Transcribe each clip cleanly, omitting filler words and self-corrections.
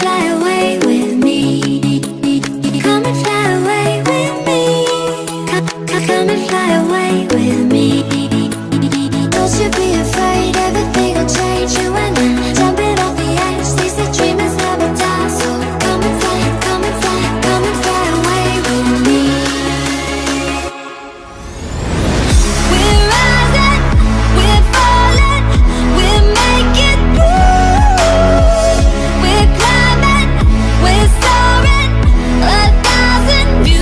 fly away with me. Come and fly away with me. Come and fly away with me. Don't you be afraid, everything will change. You and I, jumping off the edge. They say dreamers never die, so come and fly, come and fly, come and fly away with me. We're rising, we're falling, we're making moves. We're climbing, we're soaring, 1,000 views.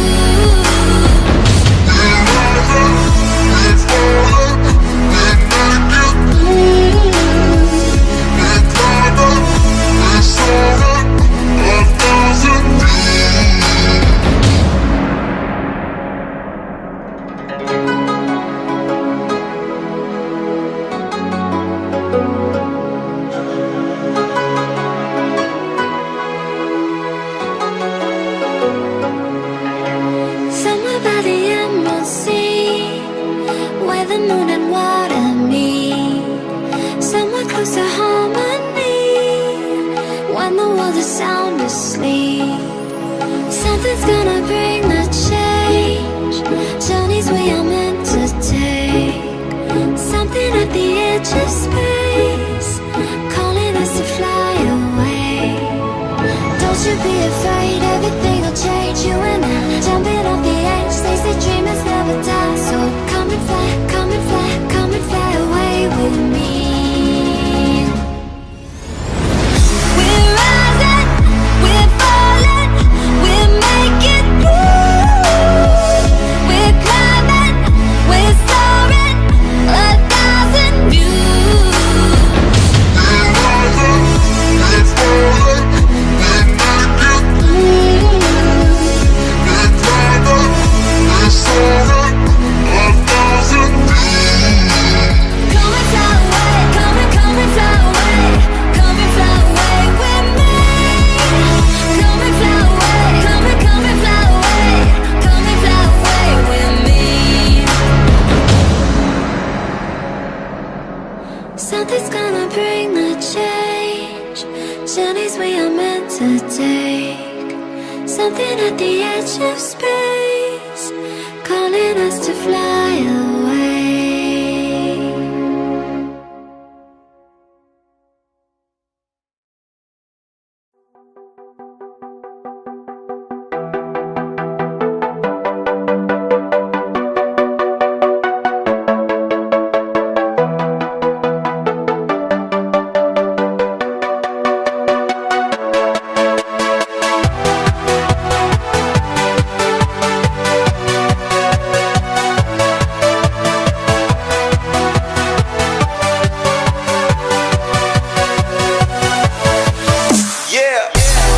Somewhere by the Emerald Sea, where the moon and water meet. Somewhere close to harmony, when the world is sound asleep. Something's gonna bring the change, journeys we are meant to take. Something at the edge of space, calling us to fly away. Don't you be afraid, everything will change. You and I, jumping off the edge. They say dreamers never die, so come and fly, come and fly, come and fly away with me. We're rising, we're falling, we're making moves. We're climbing, we're soaring, 1,000 views. Something's gonna bring the change, journeys we are meant to take. Something at the edge of space, calling us to fly away. Yeah.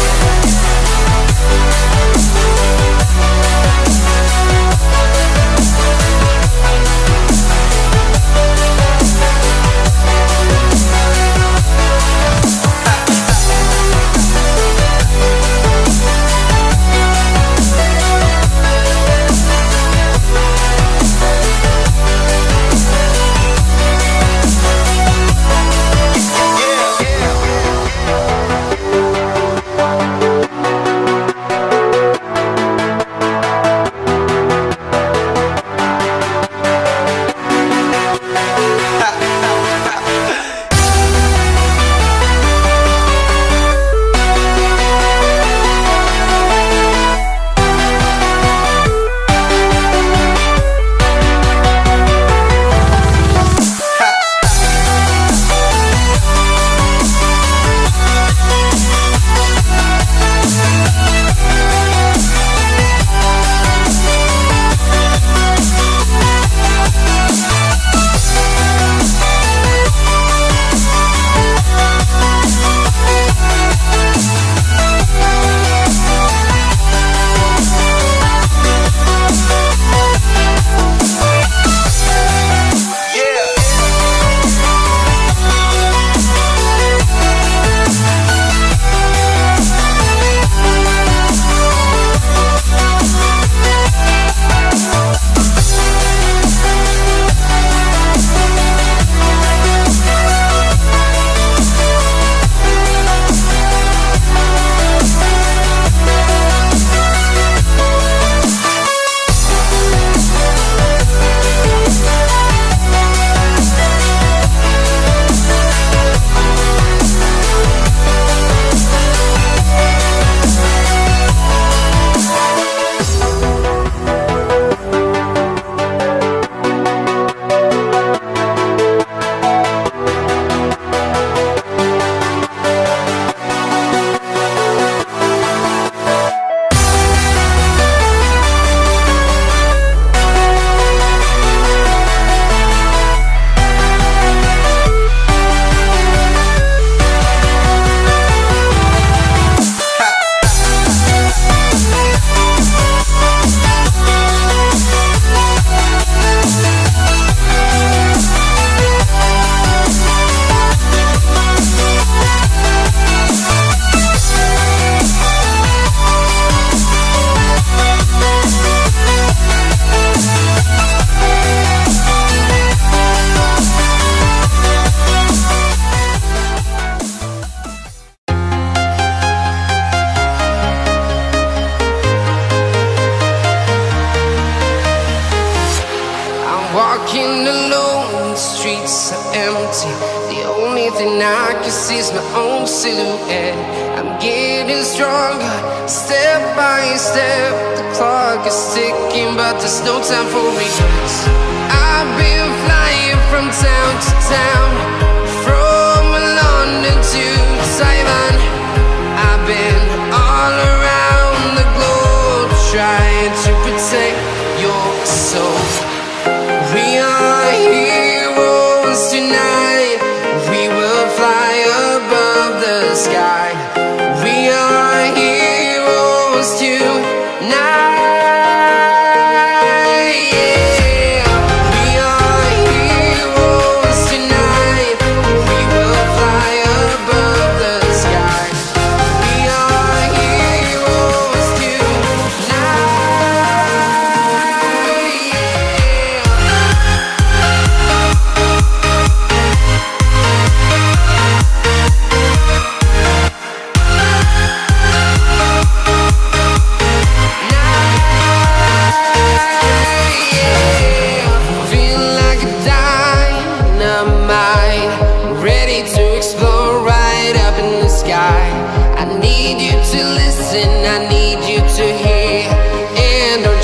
empty. The only thing I can see is my own silhouette. I'm getting stronger, step by step. The clock is ticking, but there's no time for me. I've been flying from town to town, from London to Taiwan. I've been all around the globe, trying to protect your soul. We are heroes tonight. We will fly above the sky. We are heroes tonight.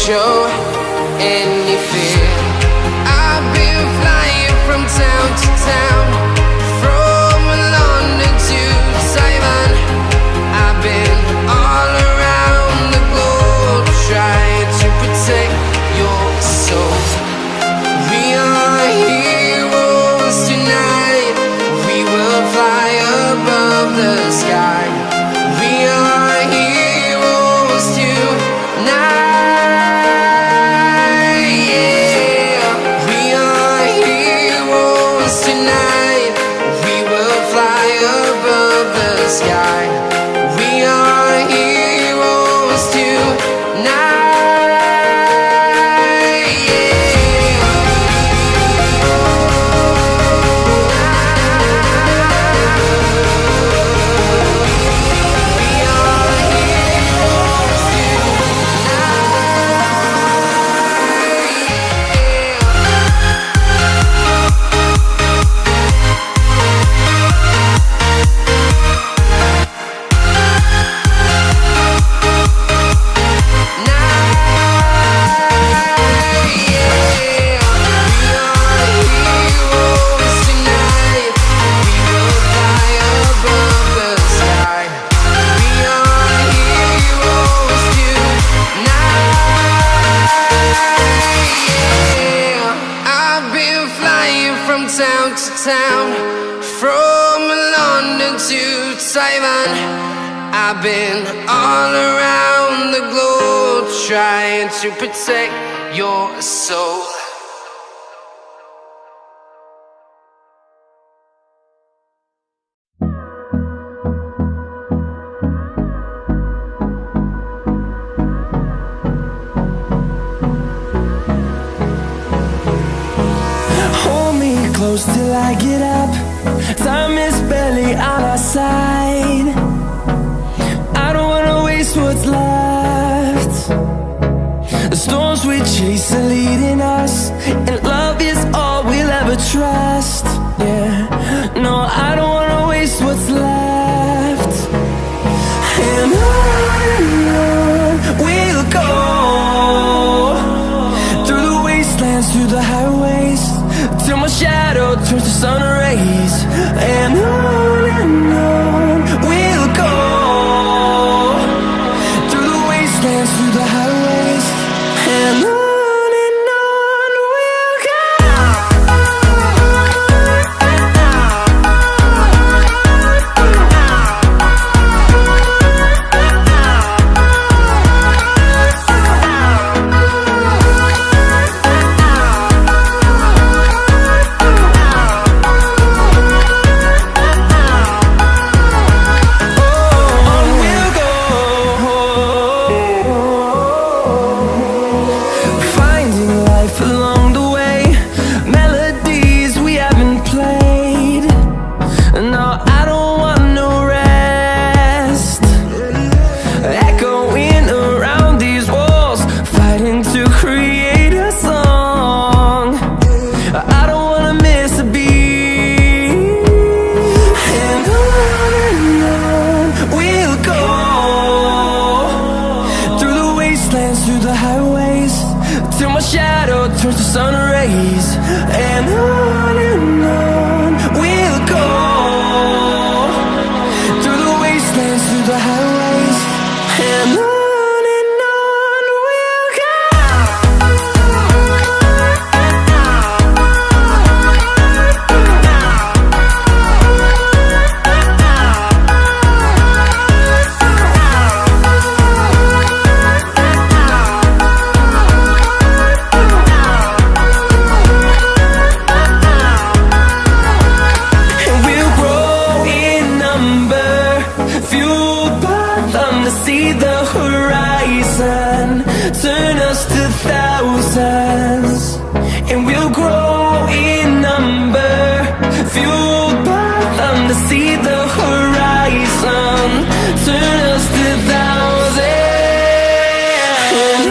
Show any fear. I've been flying from town to town, from London to Taiwan. I've been all around the globe, trying to protect your soul. We are heroes tonight. We will fly above the sky. We are heroes tonight. Sky. We are heroes tonight. Town to town, from London to Taiwan. I've been all around the globe, trying to protect your soul. Close till I get up. Time is barely on our side. I don't wanna waste what's left. The storms we chase are leading us, and love is all we'll ever trust. Yeah, no, I don't wanna waste what's left. And on we'll go, through the wastelands, through the highways, till my shadow turns to sun rays. And on we'll go, through the wastelands, through the highways. And on we'll go. and on we'll go, through the wastelands, through the highways, and on we'll go. See the horizon, turn us to thousands, and we'll grow in number, fueled by them to see the horizon, turn us to thousands, and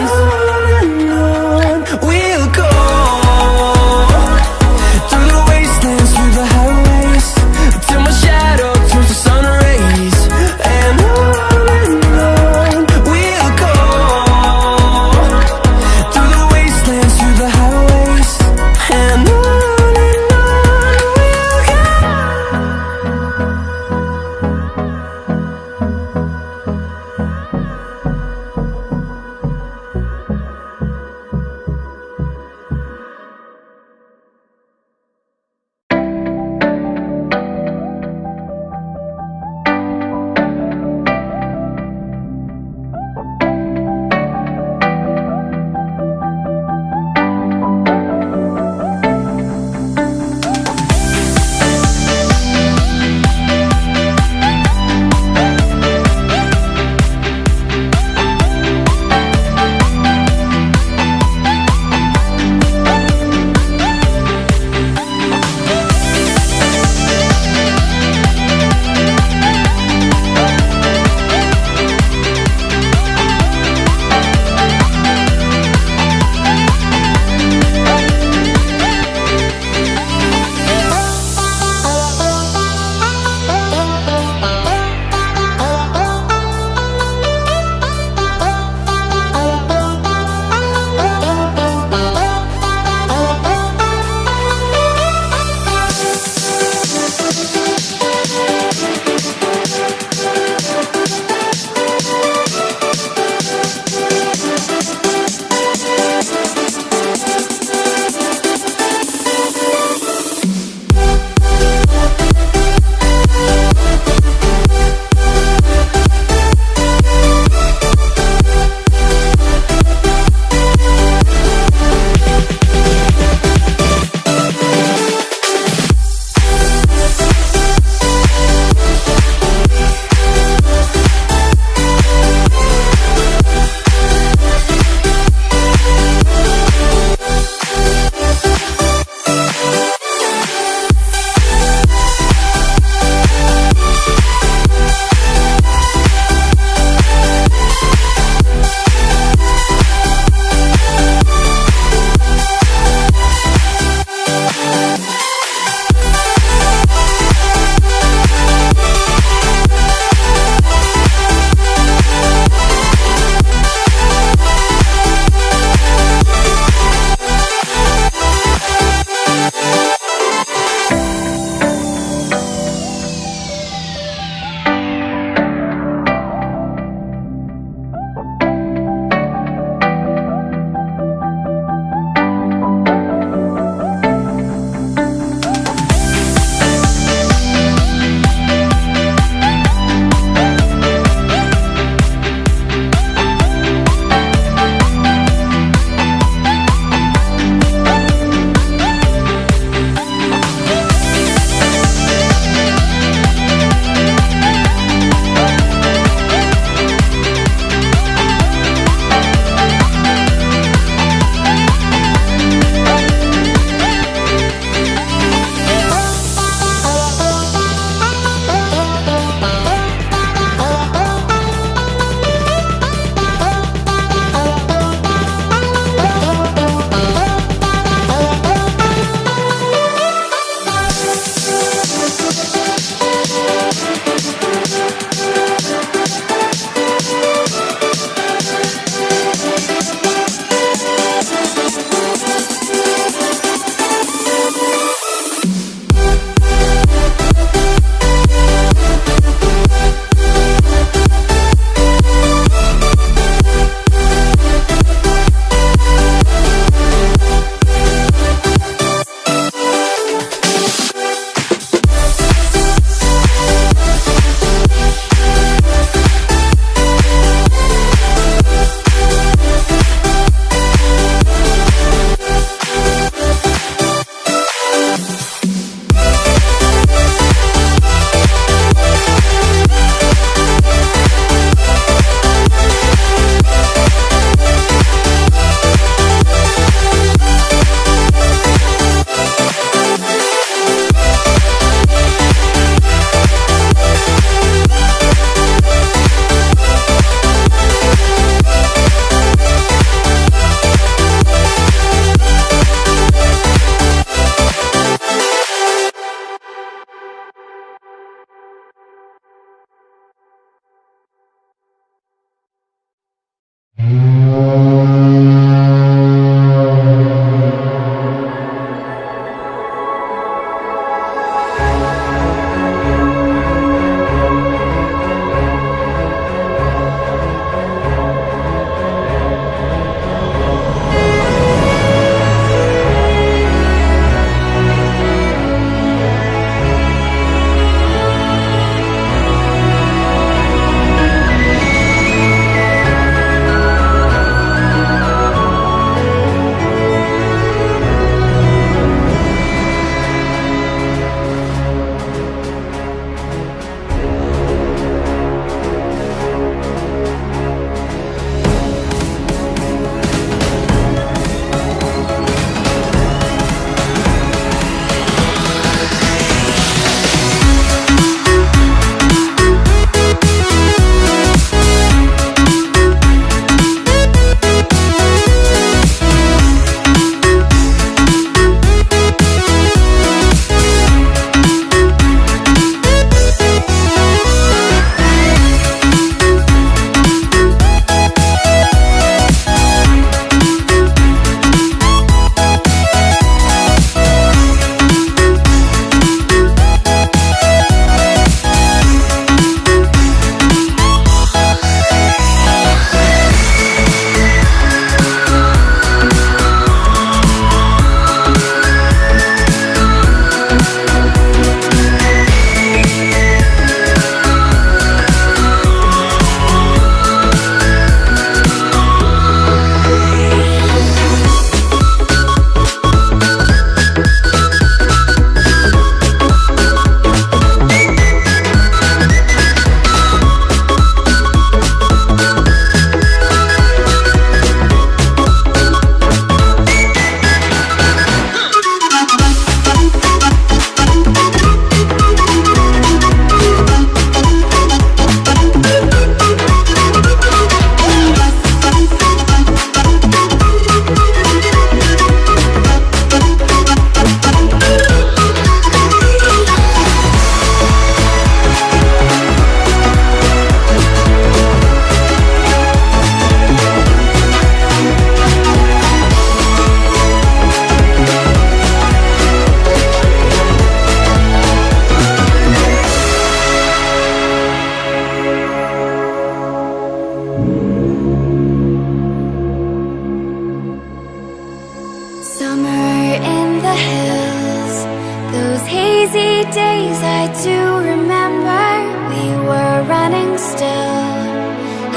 on we'll go, through the wastelands, through the highways, till my shadow turns to sun rays, and on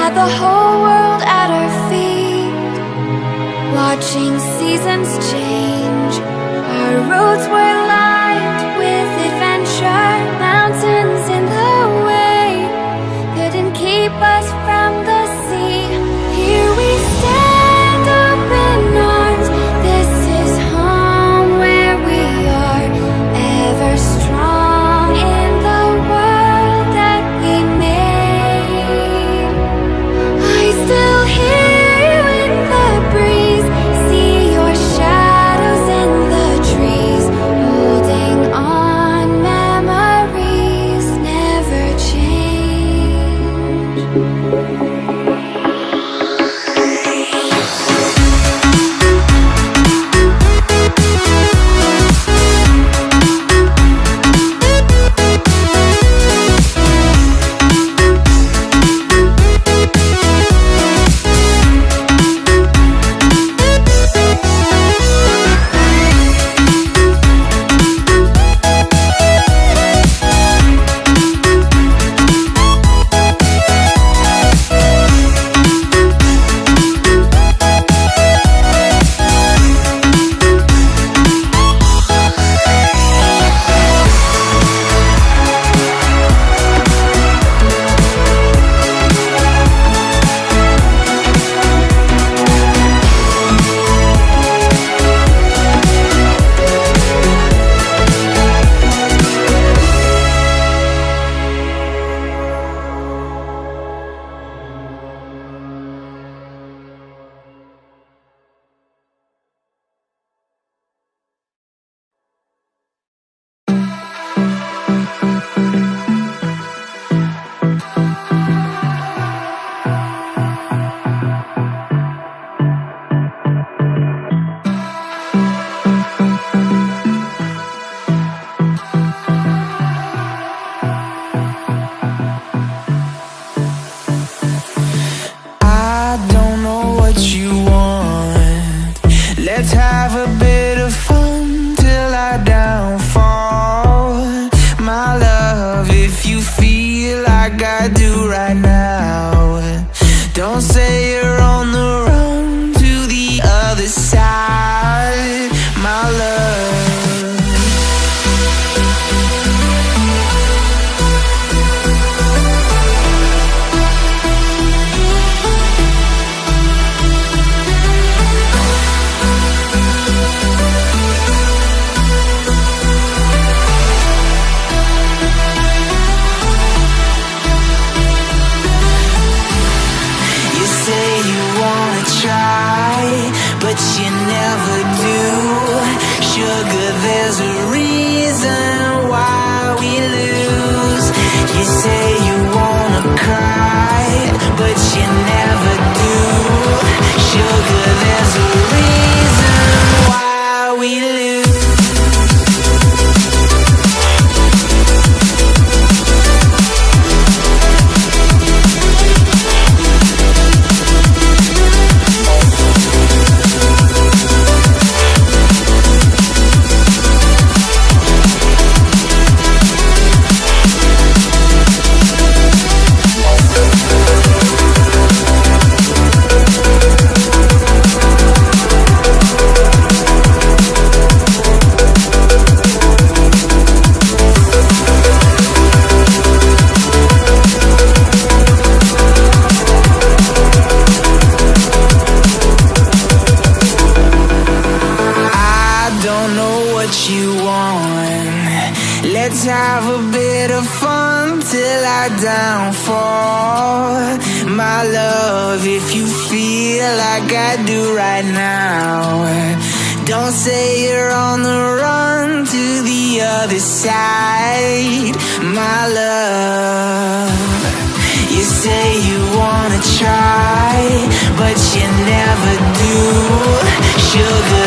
had the whole world at our feet, watching seasons change. Our roads were lined with adventure, mountains in the way couldn't keep us from the sea. Here we stand, open arms. This is home where we are, ever strong in the world that we made. I still hear you in the breeze, see your shadows in the trees, holding on, memories never change. I don't know what you want. Let's have a bit of fun till I downfall. My love, if you feel like I do right now, don't say you're on the run to the other side. My love, you say you wanna try, but you never do. Sugar, there's a reason why we lose. You say you wanna cry, but you never do. Sugar, there's a reason why we lose. Let's have a bit of fun till I downfall. My love, if you feel like I do right now, don't say you're on the run to the other side. My love, you say you wanna try, but you never do. Sugar,